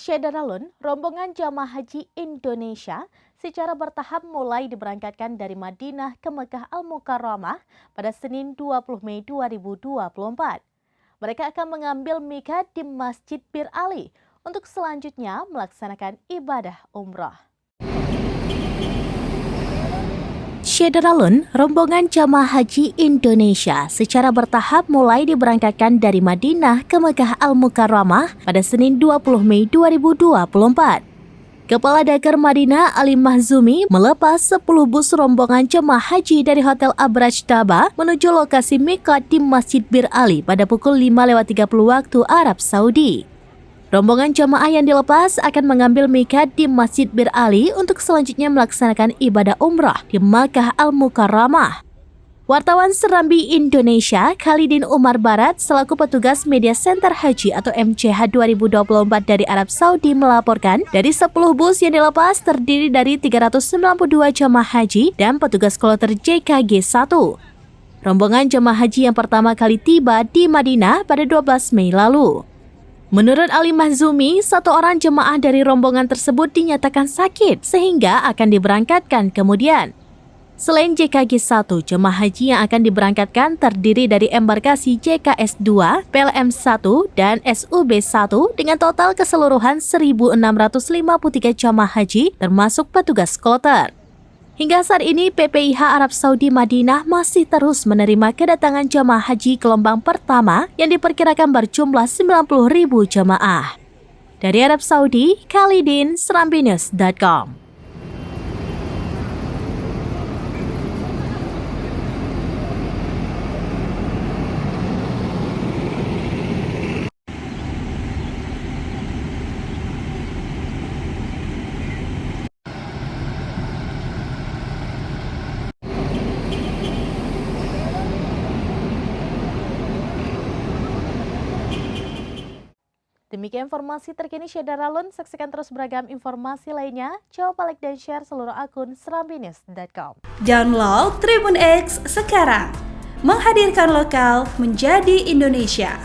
Syederalun, rombongan jamaah haji Indonesia secara bertahap mulai diberangkatkan dari Madinah ke Mekah Al-Mukarramah pada Senin 20 Mei 2024. Mereka akan mengambil miqat di Masjid Bir Ali untuk selanjutnya melaksanakan ibadah umrah. Syederalun, rombongan jamaah haji Indonesia secara bertahap mulai diberangkatkan dari Madinah ke Mekah Al-Mukarramah pada Senin 20 Mei 2024. Kepala Daker Madinah Ali Mahzumi melepas 10 bus rombongan jemaah haji dari Hotel Abraj Taba menuju lokasi miqat di Masjid Bir Ali pada pukul 5:30 waktu Arab Saudi. Rombongan jemaah yang dilepas akan mengambil miqat di Masjid Bir Ali untuk selanjutnya melaksanakan ibadah umrah di Makkah Al-Mukarramah. Wartawan Serambi Indonesia, Khalidin Umar Barat, selaku petugas Media Center Haji atau MCH 2024 dari Arab Saudi melaporkan, dari 10 bus yang dilepas terdiri dari 392 jemaah haji dan petugas kloter JKG 1. Rombongan jemaah haji yang pertama kali tiba di Madinah pada 12 Mei lalu. Menurut Ali Mahzumi, satu orang jemaah dari rombongan tersebut dinyatakan sakit sehingga akan diberangkatkan kemudian. Selain JKG 1, jemaah haji yang akan diberangkatkan terdiri dari embarkasi JKS 2, PLM 1, dan SUB 1 dengan total keseluruhan 1.653 jemaah haji termasuk petugas kloter. Hingga saat ini, PPIH Arab Saudi Madinah masih terus menerima kedatangan jemaah haji gelombang pertama yang diperkirakan berjumlah 90.000 jemaah. Dari Arab Saudi, Khalidin, serambinews.com. Demikian informasi terkini Syederalun. Saksikan terus beragam informasi lainnya. Coba like dan share seluruh akun serambinews.com. Download Tribun X sekarang. Menghadirkan lokal menjadi Indonesia.